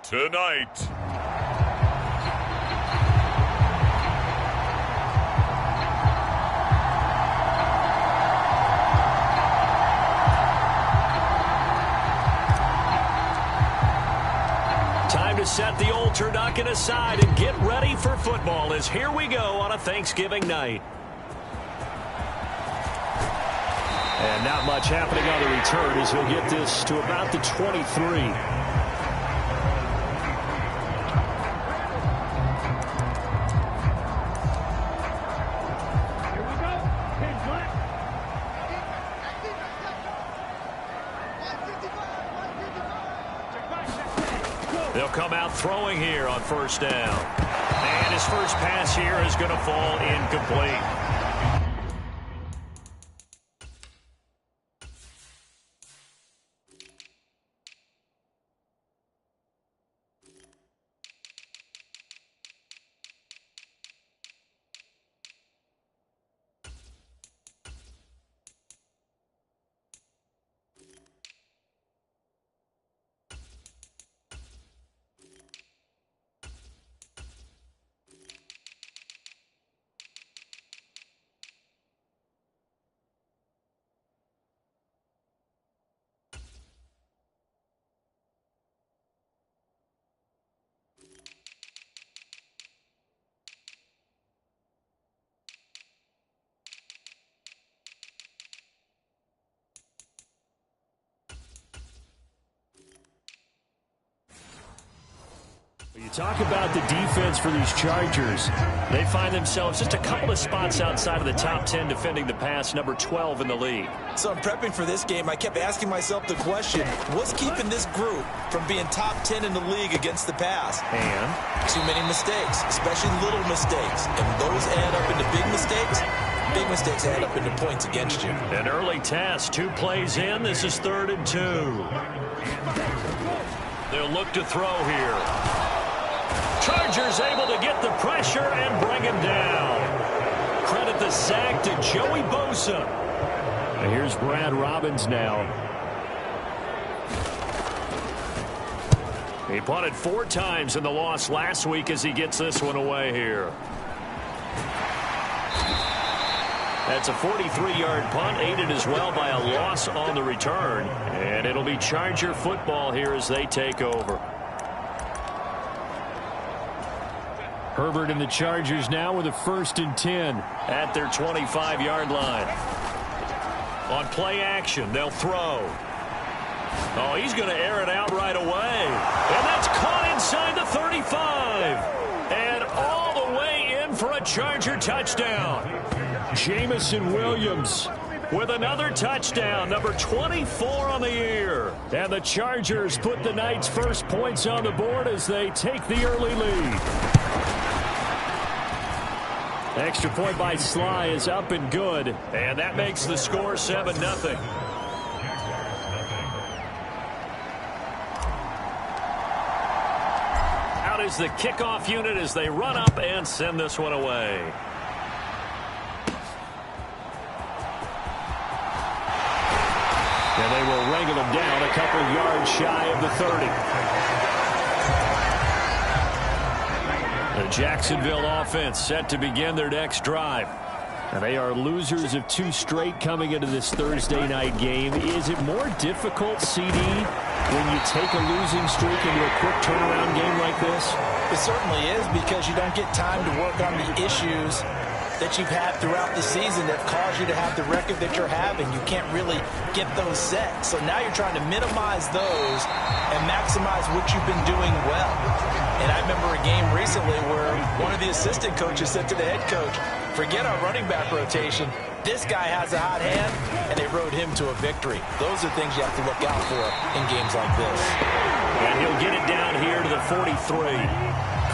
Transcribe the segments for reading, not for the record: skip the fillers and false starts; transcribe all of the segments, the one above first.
tonight. Time to set the old turducken aside and get ready for football as here we go on a Thanksgiving night. And not much happening on the return as he'll get this to about the 23. They'll come out throwing here on first down. And his first pass here is going to fall incomplete. You talk about the defense for these Chargers. They find themselves just a couple of spots outside of the top 10 defending the pass, number 12 in the league. So I'm prepping for this game. I kept asking myself the question, what's keeping this group from being top 10 in the league against the pass? And? Too many mistakes, especially little mistakes. And those add up into big mistakes. Big mistakes add up into points against you. An early test, 2 plays in. This is 3rd and 2. They'll look to throw here. Chargers able to get the pressure and bring him down. Credit the sack to Joey Bosa. And here's Brad Robbins now. He punted 4 times in the loss last week as he gets this one away here. That's a 43-yard punt, aided as well by a loss on the return. And it'll be Charger football here as they take over. Herbert and the Chargers now with a 1st and 10 at their 25-yard line. On play action, they'll throw. Oh, he's going to air it out right away. And that's caught inside the 35. And all the way in for a Charger touchdown. Jamison Williams with another touchdown, number 24 on the year. And the Chargers put the night's first points on the board as they take the early lead. Extra point by Sly is up and good. And that makes the score 7-0. Out is the kickoff unit as they run up and send this one away. And they will wrangle him down a couple yards shy of the 30. The Jacksonville offense set to begin their next drive. And they are losers of 2 straight coming into this Thursday night game. Is it more difficult, CD, when you take a losing streak into a quick turnaround game like this? It certainly is, because you don't get time to work on the issues that you've had throughout the season that caused you to have the record that you're having. You can't really get those set. So now you're trying to minimize those and maximize what you've been doing well. And I remember a game recently where one of the assistant coaches said to the head coach, forget our running back rotation. This guy has a hot hand, and they rode him to a victory. Those are things you have to look out for in games like this. And he'll get it down here to the 43.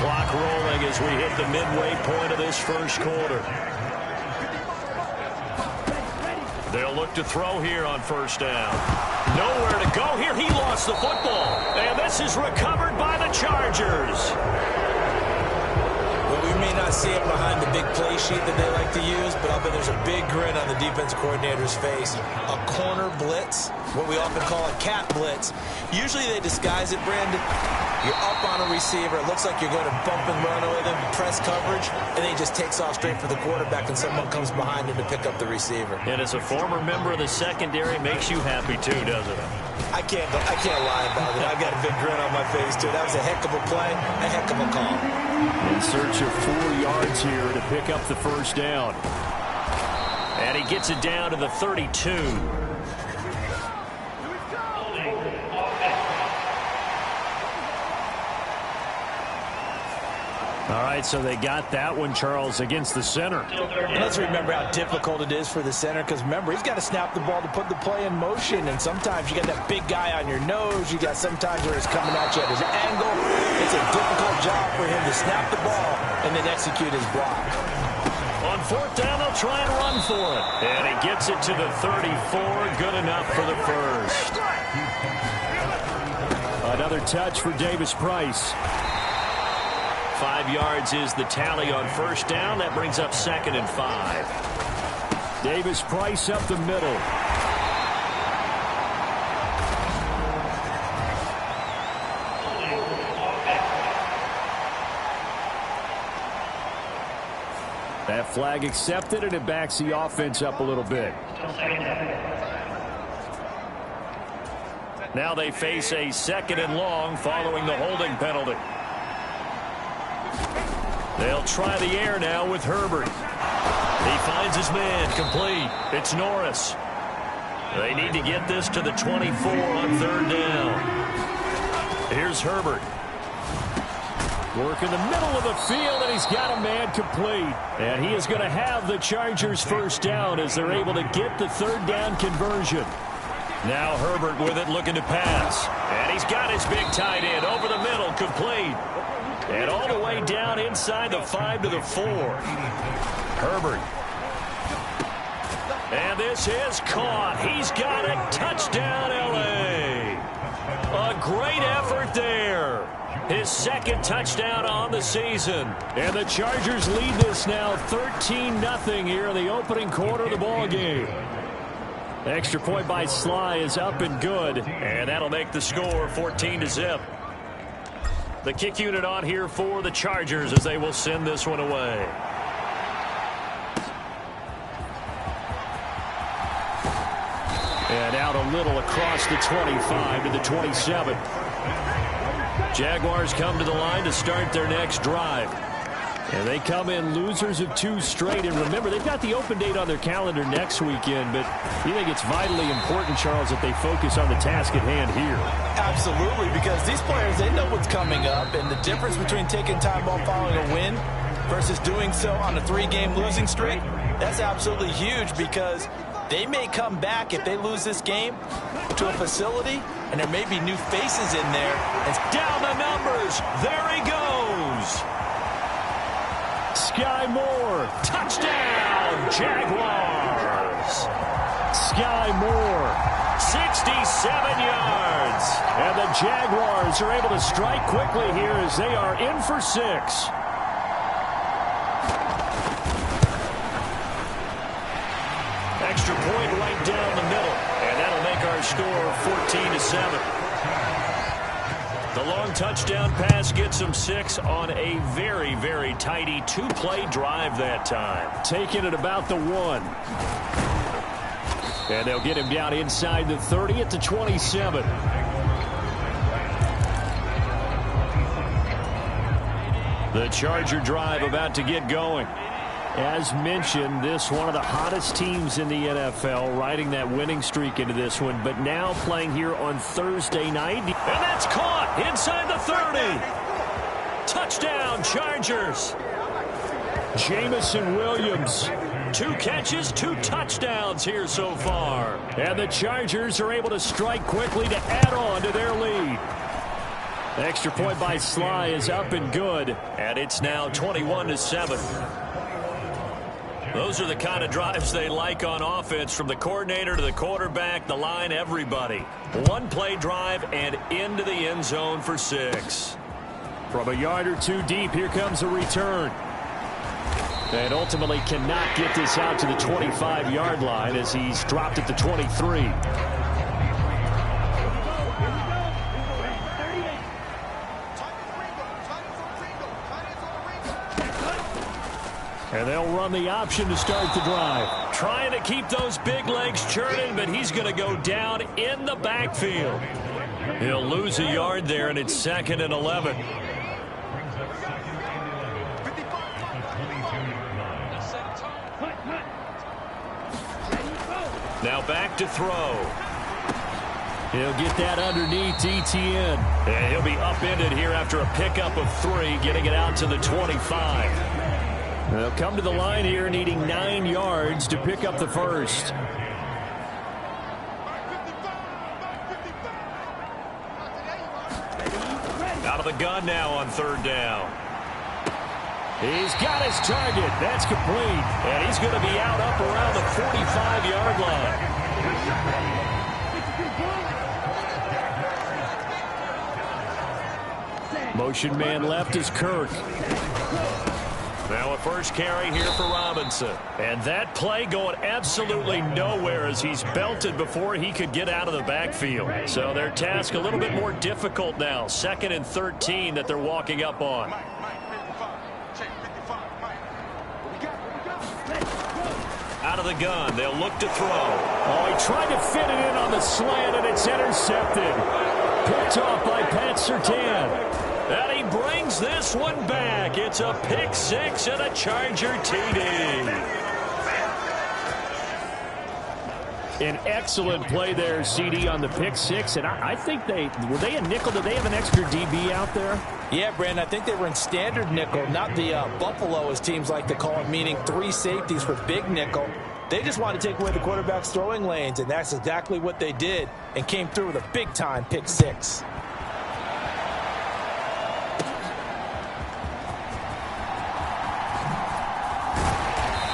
Clock rolling as we hit the midway point of this first quarter. They'll look to throw here on first down. Nowhere to go here. He lost the football. And this is recovered by the Chargers. Well, we may not see it behind the big play sheet that they like to use, but I'll bet there's a big grin on the defense coordinator's face. A corner blitz, what we often call a cat blitz. Usually they disguise it, Brandon, You're up on a receiver. It looks like you're going to bump and run with him, press coverage, and then he just takes off straight for the quarterback, and someone comes behind him to pick up the receiver. And as a former member of the secondary, makes you happy too, doesn't it? I can't lie about it. I've got a big grin on my face, too. That was a heck of a play, a heck of a call. In search of 4 yards here to pick up the first down. And he gets it down to the 32. All right, so they got that one, Charles, against the center. And let's remember how difficult it is for the center, because remember, he's got to snap the ball to put the play in motion, and sometimes you got that big guy on your nose. You got sometimes where he's coming at you at his angle. It's a difficult job for him to snap the ball and then execute his block. On fourth down, they'll try and run for it. And he gets it to the 34. Good enough for the first. Another touch for Davis Price. 5 yards is the tally on first down. That brings up 2nd and 5. Davis Price up the middle. That flag accepted, and it backs the offense up a little bit. Now they face a 2nd and long following the holding penalty. They'll try the air now with Herbert. He finds his man, complete. It's Norris. They need to get this to the 24 on third down. Here's Herbert. Work in the middle of the field, and he's got a man complete. And he is going to have the Chargers first down as they're able to get the third down conversion. Now Herbert with it, looking to pass. And he's got his big tight end over the middle, complete. And all the way down inside the 5 to the 4. Herbert. And this is caught. He's got it. Touchdown, L.A. A great effort there. His 2nd touchdown on the season. And the Chargers lead this now 13-0 here in the opening quarter of the ball game. Extra point by Sly is up and good. And that'll make the score 14-0. The kick unit on here for the Chargers as they will send this one away. And out a little across the 25 to the 27. Jaguars come to the line to start their next drive. And they come in losers of 2 straight. And remember, they've got the open date on their calendar next weekend. But you think it's vitally important, Charles, that they focus on the task at hand here? Absolutely, because these players, they know what's coming up. And the difference between taking time off following a win versus doing so on a 3-game losing streak, that's absolutely huge, because they may come back if they lose this game to a facility, and there may be new faces in there. It's down the numbers. There he goes. Sky Moore, touchdown, Jaguars. Sky Moore, 67 yards. And the Jaguars are able to strike quickly here as they are in for 6. Extra point right down the middle. And that'll make our score 14-7. The long touchdown pass gets them 6 on a very, very tidy 2-play drive that time. Taking it about the 1. And they'll get him down inside the 30 at the 27. The Charger drive about to get going. As mentioned, this one of the hottest teams in the NFL, riding that winning streak into this one, but now playing here on Thursday night. And that's caught inside the 30. Touchdown, Chargers. Jamison Williams, 2 catches, 2 touchdowns here so far. And the Chargers are able to strike quickly to add on to their lead. The extra point by Sly is up and good, and it's now 21-7. Those are the kind of drives they like on offense, from the coordinator to the quarterback, the line, everybody. 1-play drive and into the end zone for 6. From a yard or 2 deep, here comes a return. And ultimately cannot get this out to the 25-yard line as he's dropped at the 23. And they'll run the option to start the drive. Trying to keep those big legs churning, but he's going to go down in the backfield. He'll lose a yard there, and it's 2nd and 11. Now back to throw. He'll get that underneath ETN. And he'll be upended here after a pickup of 3, getting it out to the 25. They'll come to the line here needing 9 yards to pick up the first. Out of the gun now on 3rd down. He's got his target. That's complete. And he's going to be out up around the 45-yard line. Motion man left is Kirk. Now a first carry here for Robinson. And that play going absolutely nowhere as he's belted before he could get out of the backfield. So their task a little bit more difficult now. 2nd and 13 that they're walking up on. Out of the gun, they'll look to throw. Oh, he tried to fit it in on the slant, and it's intercepted. Picked off by Pat Surtain. And he brings this one back. It's a pick 6 and a Charger TD. An excellent play there, CD, on the pick 6. And I think were they a nickel? Did they have an extra DB out there? Yeah, Brandon, I think they were in standard nickel, not the Buffalo, as teams like to call it, meaning 3 safeties for big nickel. They just wanted to take away the quarterback's throwing lanes, and that's exactly what they did, and came through with a big-time pick 6.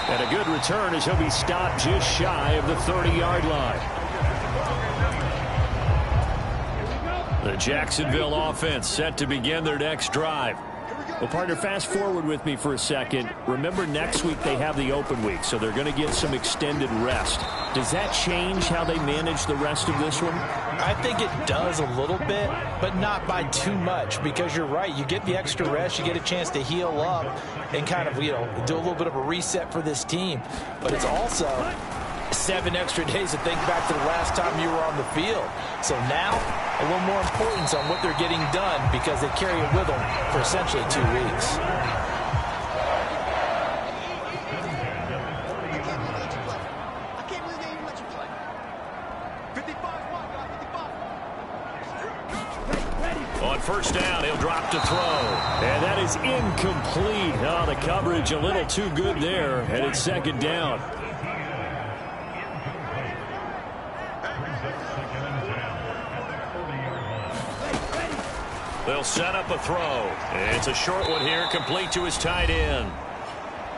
And a good return as he'll be stopped just shy of the 30-yard line. The Jacksonville offense set to begin their next drive. Well, partner, fast forward with me for a second. Remember, next week they have the open week, so they're going to get some extended rest. Does that change how they manage the rest of this one? I think it does a little bit, but not by too much, because you're right. You get the extra rest, you get a chance to heal up and kind of, do a little bit of a reset for this team. But it's also 7 extra days to think back to the last time you were on the field. So now, a little more importance on what they're getting done, because they carry it with them for essentially 2 weeks. On first down, he'll drop to throw. And that is incomplete. Oh, the coverage a little too good there, and it's 2nd down. They'll set up a throw. It's a short one here, complete to his tight end.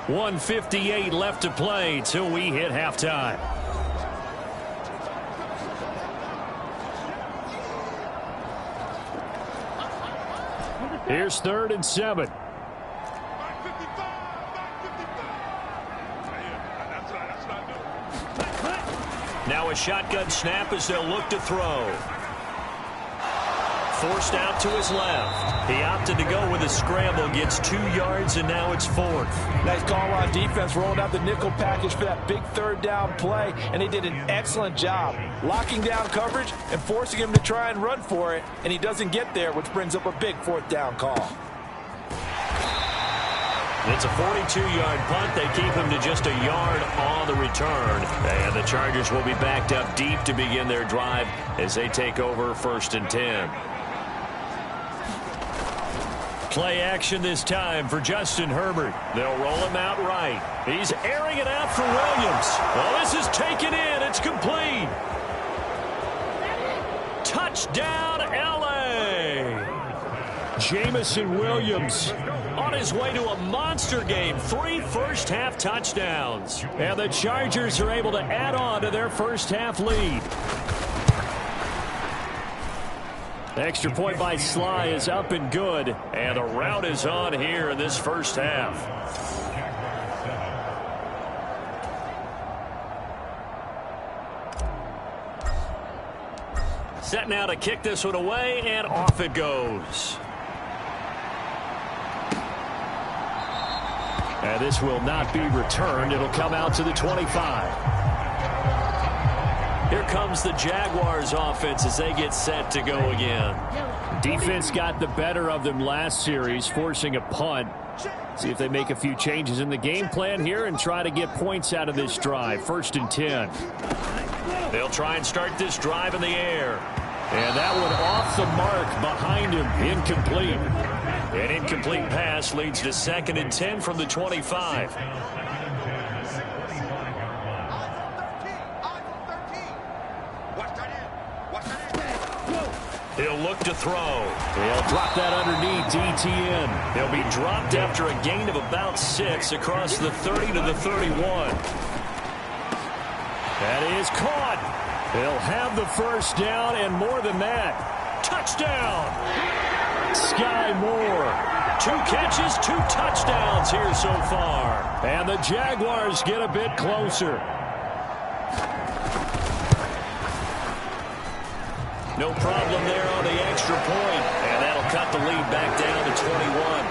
1:58 left to play till we hit halftime. Here's 3rd and 7. Now a shotgun snap as they'll look to throw. Forced out to his left. He opted to go with a scramble, gets 2 yards, and now it's 4th. Nice call on defense, rolling out the nickel package for that big 3rd down play, and they did an excellent job locking down coverage and forcing him to try and run for it, and he doesn't get there, which brings up a big 4th down call. It's a 42-yard punt. They keep him to just a yard on the return. And the Chargers will be backed up deep to begin their drive as they take over 1st and 10. Play action this time for Justin Herbert. They'll roll him out right. He's airing it out for Williams. Well, this is taken in. It's complete. Touchdown, L.A. Jamison Williams on his way to a monster game. 3 first-half touchdowns. And the Chargers are able to add on to their first-half lead. The extra point by Sly is up and good. And the rout is on here in this first half. Set now to kick this one away, and off it goes. And this will not be returned. It'll come out to the 25. Here comes the Jaguars offense as they get set to go again. Defense got the better of them last series, forcing a punt. See if they make a few changes in the game plan here and try to get points out of this drive. 1st and 10. They'll try and start this drive in the air. And that one off the mark behind him. Incomplete. An incomplete pass leads to 2nd and 10 from the 25. He'll look to throw. He'll drop that underneath to ETN. He'll be dropped after a gain of about 6 across the 30 to the 31. That is caught. He'll have the first down and more than that. Touchdown. Sky Moore. 2 catches, 2 touchdowns here so far. And the Jaguars get a bit closer. No problem there on the extra point. And that'll cut the lead back down to 21.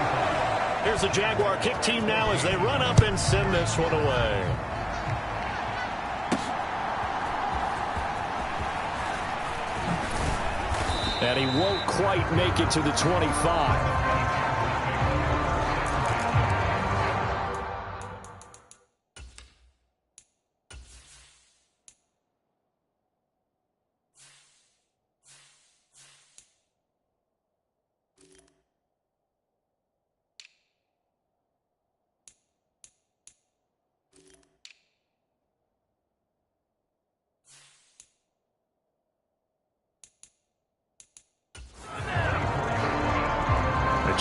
Here's the Jaguar kick team now as they run up and send this one away. And he won't quite make it to the 25.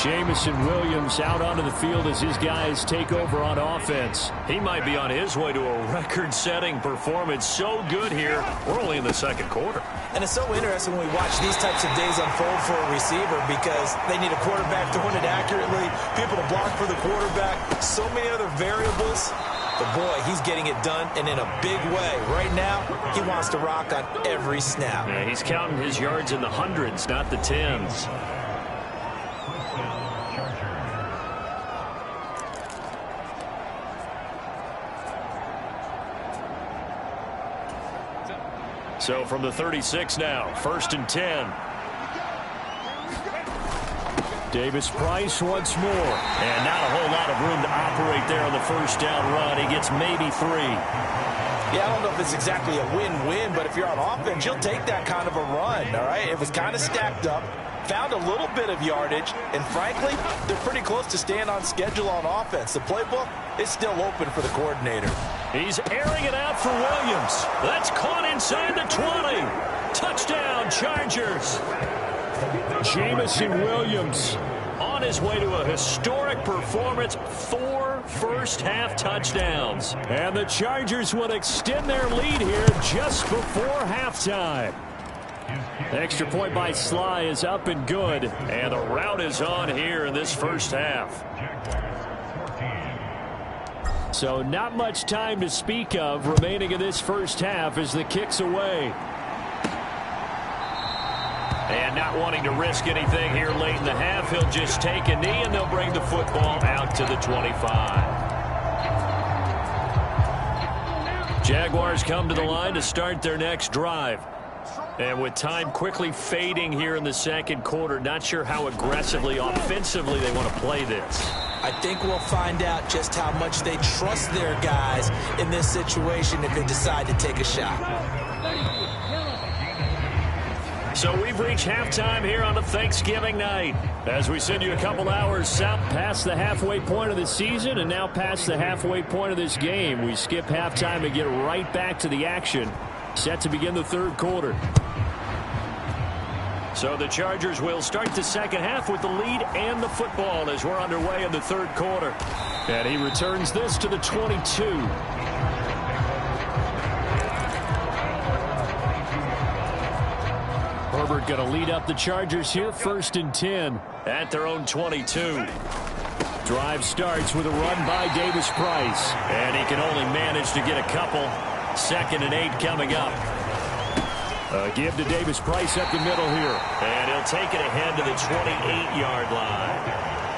Jamison Williams out onto the field as his guys take over on offense. He might be on his way to a record-setting performance. So good here. We're only in the 2nd quarter. And it's so interesting when we watch these types of days unfold for a receiver because they need a quarterback throwing it accurately, people to block for the quarterback, so many other variables. But, boy, he's getting it done, and in a big way. Right now, he wants to rock on every snap. Yeah, he's counting his yards in the hundreds, not the tens. So from the 36 now, 1st and 10. Davis Price once more. And not a whole lot of room to operate there on the 1st down run. He gets maybe 3. Yeah, I don't know if it's exactly a win-win, but if you're on offense, you'll take that kind of a run, all right? It was kind of stacked up, found a little bit of yardage, and frankly, they're pretty close to staying on schedule on offense. The playbook is still open for the coordinator. He's airing it out for Williams. That's caught inside the 20. Touchdown, Chargers. Jamison Williams on his way to a historic performance. 4 first-half touchdowns. And the Chargers will extend their lead here just before halftime. Extra point by Sly is up and good. And the route is on here in this 1st half. So not much time to speak of remaining in this 1st half as the kick's away. And not wanting to risk anything here late in the half, he'll just take a knee and they'll bring the football out to the 25. Jaguars come to the line to start their next drive. And with time quickly fading here in the 2nd quarter, not sure how aggressively, offensively they want to play this. I think we'll find out just how much they trust their guys in this situation if they decide to take a shot. So we've reached halftime here on a Thanksgiving night as we send you a couple hours south past the halfway point of the season and now past the halfway point of this game. We skip halftime and get right back to the action. Set to begin the 3rd quarter. So the Chargers will start the 2nd half with the lead and the football as we're underway in the 3rd quarter. And he returns this to the 22. Herbert going to lead up the Chargers here, 1st and 10 at their own 22. Drive starts with a run by Davis Price. And he can only manage to get a couple. 2nd and 8 coming up. Give to Davis Price up the middle here. And he'll take it ahead to the 28-yard line.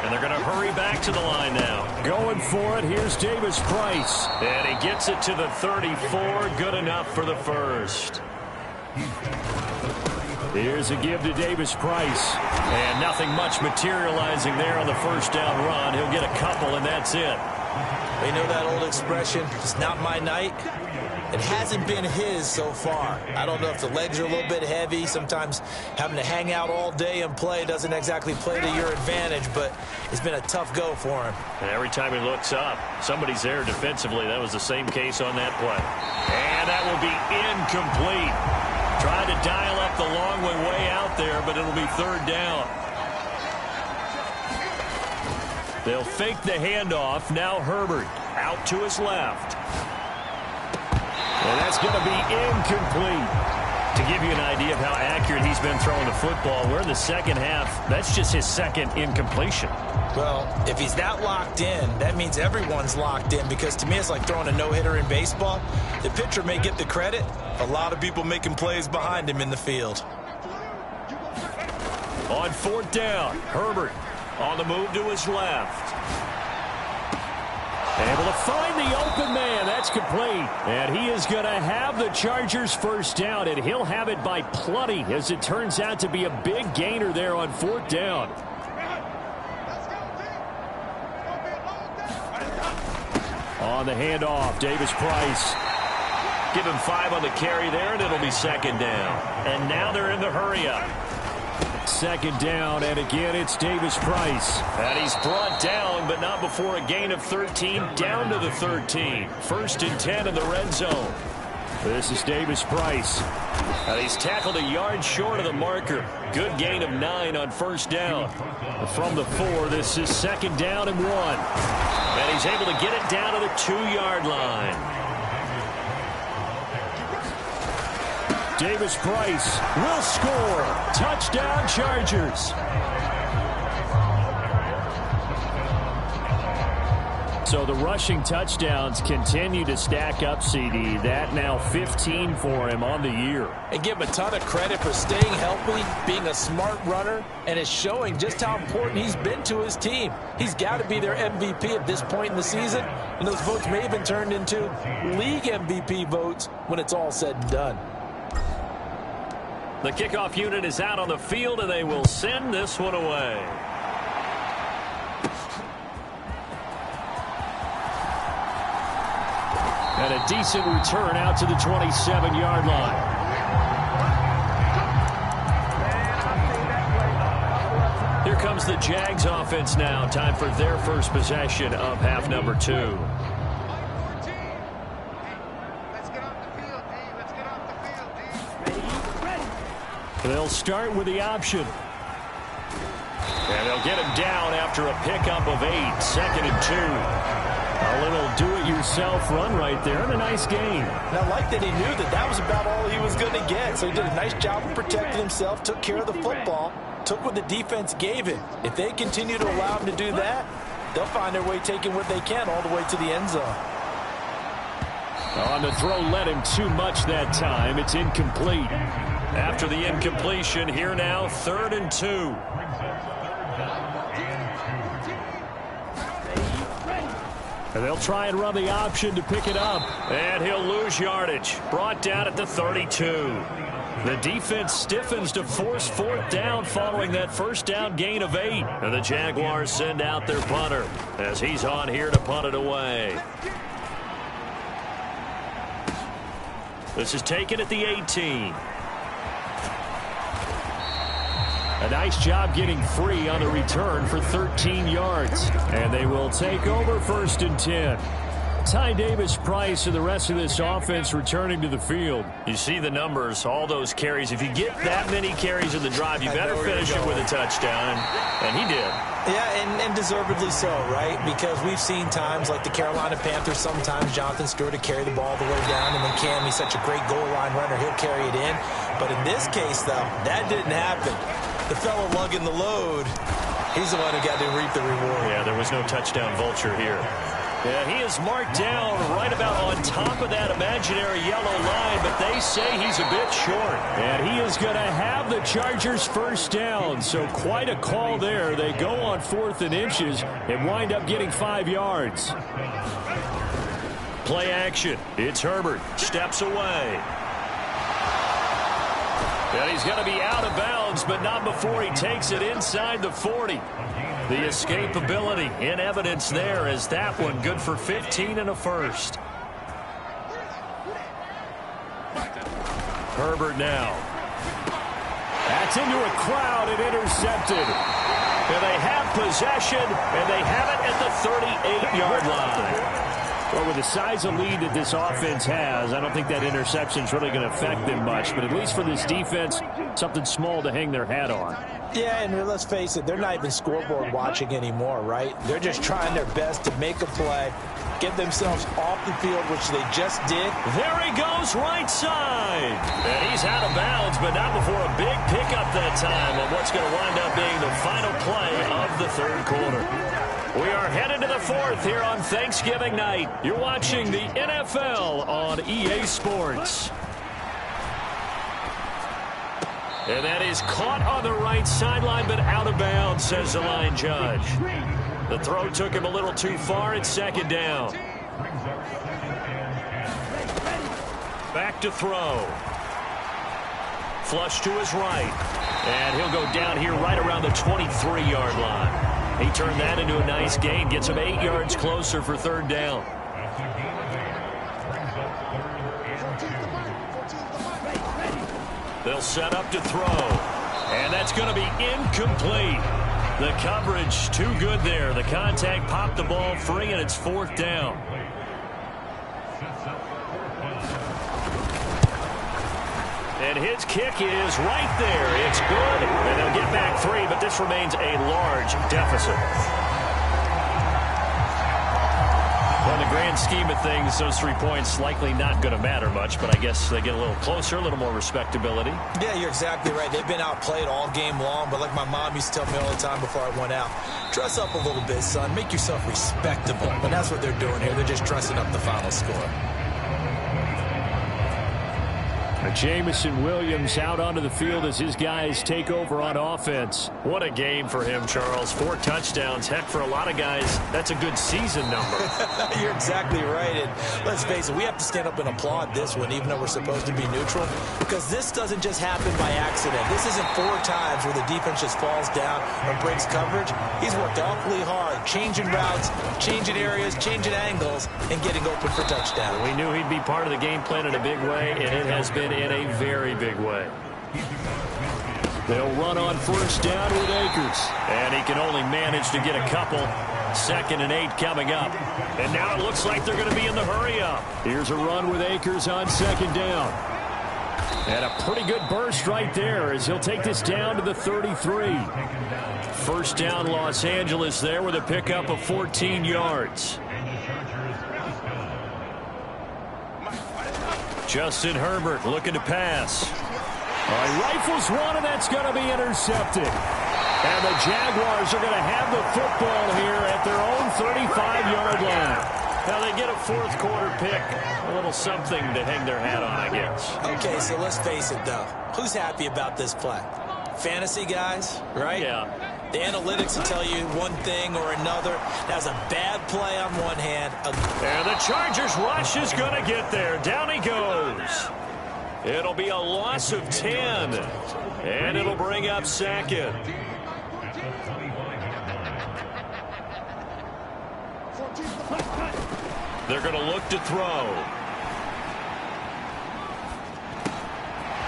And they're going to hurry back to the line now. Going for it. Here's Davis Price. And he gets it to the 34. Good enough for the first. Here's a give to Davis Price. And nothing much materializing there on the first down run. He'll get a couple, and that's it. You know that old expression, it's not my night? It hasn't been his so far. I don't know if the legs are a little bit heavy. Sometimes having to hang out all day and play doesn't exactly play to your advantage, but it's been a tough go for him. And every time he looks up, somebody's there defensively. That was the same case on that play. And that will be incomplete. Tried to dial up the long way out there, but it'll be third down. They'll fake the handoff. Now Herbert out to his left. And that's going to be incomplete. To give you an idea of how accurate he's been throwing the football, we're in the second half. That's just his second incompletion. Well, if he's that locked in, that means everyone's locked in, because to me it's like throwing a no-hitter in baseball. The pitcher may get the credit. A lot of people making plays behind him in the field. On fourth down, Herbert on the move to his left. Able to find the open man. That's complete. And he is going to have the Chargers first down, and he'll have it by plenty, as it turns out to be a big gainer there on fourth down. On the handoff, Davis Price. Give him 5 on the carry there, and it'll be second down. And now they're in the hurry-up. Second down, and again it's Davis Price. And he's brought down, but not before a gain of 13, down to the 13. First and 10 in the red zone. This is Davis Price. And he's tackled a yard short of the marker. Good gain of 9 on first down. From the 4, this is second down and 1. And he's able to get it down to the 2-yard line. Davis Price will score. Touchdown, Chargers. So the rushing touchdowns continue to stack up, CD. That now 15 for him on the year. And give him a ton of credit for staying healthy, being a smart runner, and it's showing just how important he's been to his team. He's got to be their MVP at this point in the season, and those votes may have been turned into league MVP votes when it's all said and done. The kickoff unit is out on the field, and they will send this one away. And a decent return out to the 27-yard line. Here comes the Jags offense now. Time for their first possession of half number 2. They'll start with the option. And they'll get him down after a pickup of 8. Second and 2. A little do-it-yourself run right there, and a nice gain. And I like that he knew that that was about all he was going to get. So he did a nice job of protecting himself, took care of the football, took what the defense gave him. If they continue to allow him to do that, they'll find their way taking what they can all the way to the end zone. On the throw, led him too much that time. It's incomplete. After the incompletion, here now, 3rd and 2. And they'll try and run the option to pick it up. And he'll lose yardage. Brought down at the 32. The defense stiffens to force 4th down following that first down gain of 8. And the Jaguars send out their punter as he's on here to punt it away. This is taken at the 18. A nice job getting free on the return for 13 yards. And they will take over 1st and 10. Ty Davis Price and the rest of this offense returning to the field. You see the numbers, all those carries. If you get that many carries in the drive, you better finish it with a touchdown. And he did. Yeah, and deservedly so, right? Because we've seen times like the Carolina Panthers, sometimes Jonathan Stewart to carry the ball all the way down, and then Cam, he's such a great goal line runner, he'll carry it in. But in this case, though, that didn't happen. The fellow lugging the load, he's the one who got to reap the reward. Yeah, there was no touchdown vulture here. Yeah, he is marked down right about on top of that imaginary yellow line, but they say he's a bit short. And he is going to have the Chargers first down, so quite a call there. They go on 4th and inches and wind up getting 5 yards. Play action. It's Herbert. Steps away. And he's going to be out of bounds, but not before he takes it inside the 40. The escapability in evidence there as that one good for 15 and a first. Herbert now. That's into a crowd and intercepted. And they have possession, and they have it at the 38-yard line. Well, with the size of lead that this offense has, I don't think that interception is really going to affect them much. But at least for this defense, something small to hang their hat on. Yeah, and let's face it, they're not even scoreboard watching anymore, right? They're just trying their best to make a play, get themselves off the field, which they just did. There he goes, right side. And he's out of bounds, but not before a big pickup that time on what's going to wind up being the final play of the 3rd quarter. We are headed to the 4th here on Thanksgiving night. You're watching the NFL on EA Sports. And that is caught on the right sideline, but out of bounds, says the line judge. The throw took him a little too far. It's 2nd down. Back to throw. Flush to his right. And he'll go down here right around the 23-yard line. He turned that into a nice gain. Gets him 8 yards closer for 3rd down. They'll set up to throw. And that's going to be incomplete. The coverage too good there. The contact popped the ball free, and it's 4th down. And his kick is right there. It's good. And they'll get back 3, but this remains a large deficit. Well, in the grand scheme of things, those 3 points likely not going to matter much, but I guess they get a little closer, a little more respectability. Yeah, you're exactly right. They've been outplayed all game long, but like my mom used to tell me all the time before I went out, dress up a little bit, son. Make yourself respectable. And that's what they're doing here. They're just dressing up the final score. Jamison Williams out onto the field as his guys take over on offense. What a game for him, Charles. 4 touchdowns. Heck, for a lot of guys, that's a good season number. You're exactly right. And let's face it, we have to stand up and applaud this one, even though we're supposed to be neutral, because this doesn't just happen by accident. This isn't 4 times where the defense just falls down or breaks coverage. He's worked awfully hard, changing routes, changing areas, changing angles, and getting open for touchdown. We knew he'd be part of the game plan in a big way, and it has been in a very big way. They'll run on 1st down with Akers. And he can only manage to get a couple. 2nd and 8 coming up. And now it looks like they're going to be in the hurry-up. Here's a run with Akers on 2nd down. And a pretty good burst right there as he'll take this down to the 33. 1st down Los Angeles there with a pickup of 14 yards. Justin Herbert looking to pass. He rifles one, and that's going to be intercepted. And the Jaguars are going to have the football here at their own 35-yard line. Now they get a 4th quarter pick. A little something to hang their hat on, I guess. Okay, so let's face it, though. Who's happy about this play? Fantasy guys, right? Yeah. The analytics will tell you one thing or another. That's a bad play on one hand. And the Chargers rush is going to get there. Down he goes. It'll be a loss of 10. And it'll bring up 2nd. They're going to look to throw.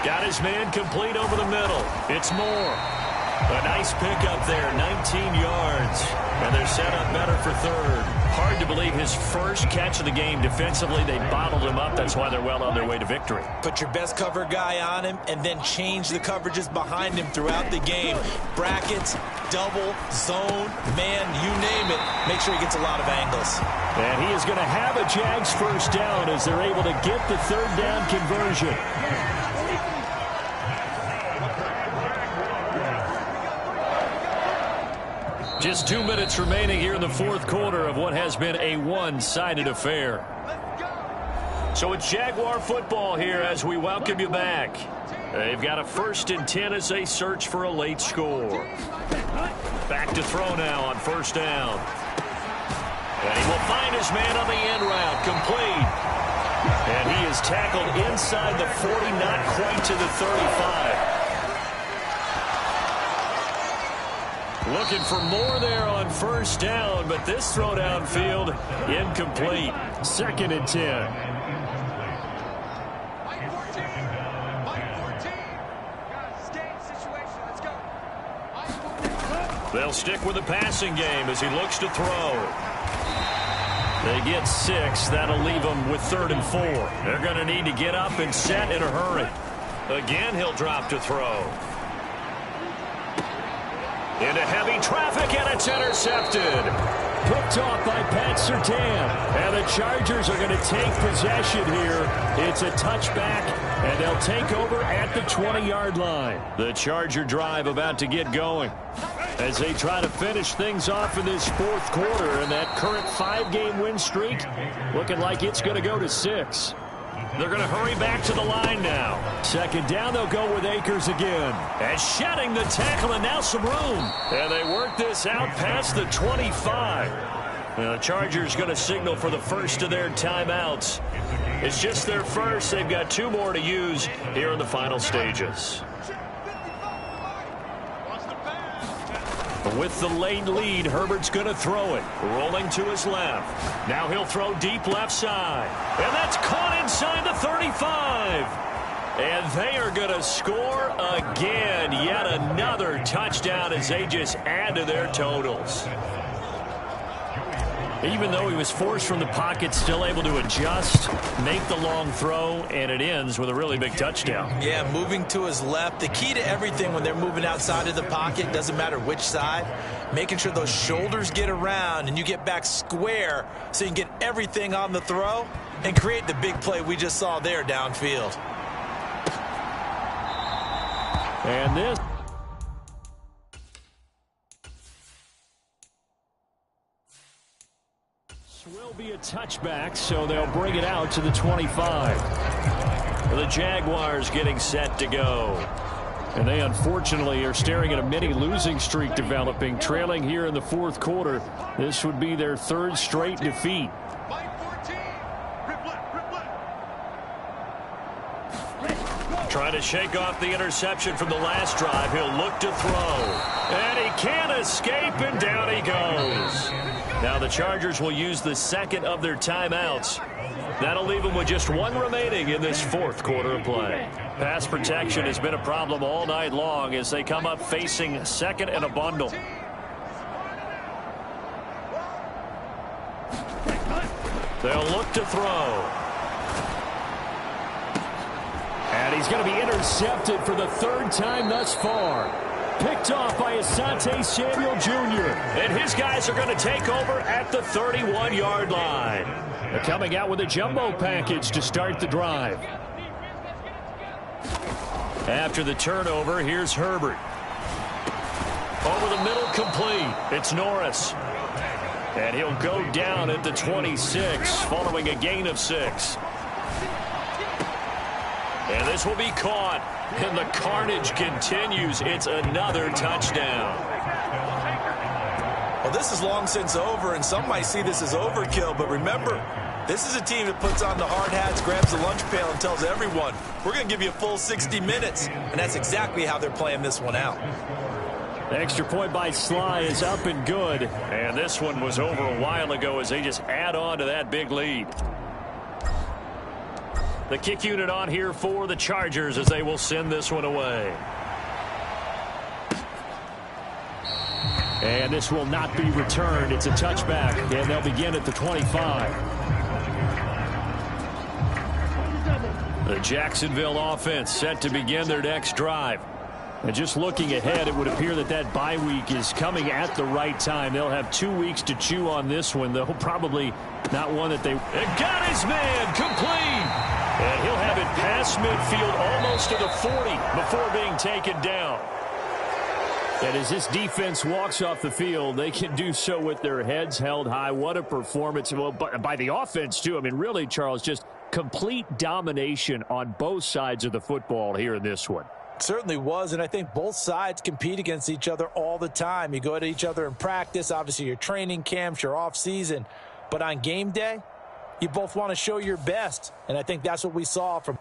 Got his man complete over the middle. It's Moore. A nice pickup there, 19 yards. And they're set up better for 3rd. Hard to believe his first catch of the game. Defensively, they bottled him up. That's why they're well on their way to victory. Put your best cover guy on him and then change the coverages behind him throughout the game. Brackets, double, zone, man, you name it. Make sure he gets a lot of angles. And he is going to have a Jags 1st down as they're able to get the 3rd down conversion. Just 2 minutes remaining here in the fourth quarter of what has been a one-sided affair. So it's Jaguar football here as we welcome you back. They've got a 1st and 10 as they search for a late score. Back to throw now on 1st down. And he will find his man on the end route, complete. And he is tackled inside the 40, not quite to the 35. Looking for more there on 1st down, but this throw downfield incomplete. 2nd and 10. They'll stick with the passing game as he looks to throw. They get 6. That'll leave them with 3rd and 4. They're going to need to get up and set in a hurry. Again, he'll drop to throw. Into heavy traffic, and it's intercepted. Picked off by Pat Surtain. And the Chargers are going to take possession here. It's a touchback, and they'll take over at the 20-yard line. The Charger drive about to get going as they try to finish things off in this fourth quarter, and that current 5-game win streak looking like it's going to go to 6. They're going to hurry back to the line now. 2nd down, they'll go with Akers again. And shedding the tackle, and now some room. And they work this out past the 25. The Chargers going to signal for the first of their timeouts. It's just their first. They've got 2 more to use here in the final stages. With the late lead, Herbert's going to throw it. Rolling to his left. Now he'll throw deep left side. And that's caught inside the 35. And they are going to score again. Yet another touchdown as they just add to their totals. Even though he was forced from the pocket, still able to adjust, make the long throw, and it ends with a really big touchdown. Yeah, moving to his left. The key to everything when they're moving outside of the pocket, doesn't matter which side, making sure those shoulders get around and you get back square so you can get everything on the throw and create the big play we just saw there downfield. And this will be a touchback, so they'll bring it out to the 25. The Jaguars getting set to go. And they unfortunately are staring at a mini losing streak developing, trailing here in the fourth quarter. This would be their 3rd straight defeat. Trying to shake off the interception from the last drive. He'll look to throw. And he can't escape, and down he goes. Now the Chargers will use the 2nd of their timeouts. That'll leave them with just 1 remaining in this fourth quarter of play. Pass protection has been a problem all night long as they come up facing 2nd and a bundle. They'll look to throw. And he's going to be intercepted for the 3rd time thus far. Picked off by Asante Samuel Jr. And his guys are going to take over at the 31-yard line. They're coming out with a jumbo package to start the drive. After the turnover, here's Herbert. Over the middle, complete. It's Norris. And he'll go down at the 26 following a gain of 6. And this will be caught. And the carnage continues. It's another touchdown. Well, this is long since over, and some might see this as overkill. But remember, this is a team that puts on the hard hats, grabs the lunch pail, and tells everyone, we're going to give you a full 60 minutes. And that's exactly how they're playing this one out. The extra point by Sly is up and good. And this one was over a while ago as they just add on to that big lead. The kick unit on here for the Chargers as they will send this one away. And this will not be returned. It's a touchback, and they'll begin at the 25. The Jacksonville offense set to begin their next drive. And just looking ahead, it would appear that that bye week is coming at the right time. They'll have 2 weeks to chew on this one, though probably not one that they... And got his man complete! And he'll have it past midfield almost to the 40 before being taken down. And as this defense walks off the field, they can do so with their heads held high. What a performance. Well, by the offense, too. I mean, really, Charles, just complete domination on both sides of the football here in this one. Certainly was, and I think both sides compete against each other all the time. You go at each other in practice, obviously your training camps, your off-season. But on game day, you both want to show your best, and I think that's what we saw from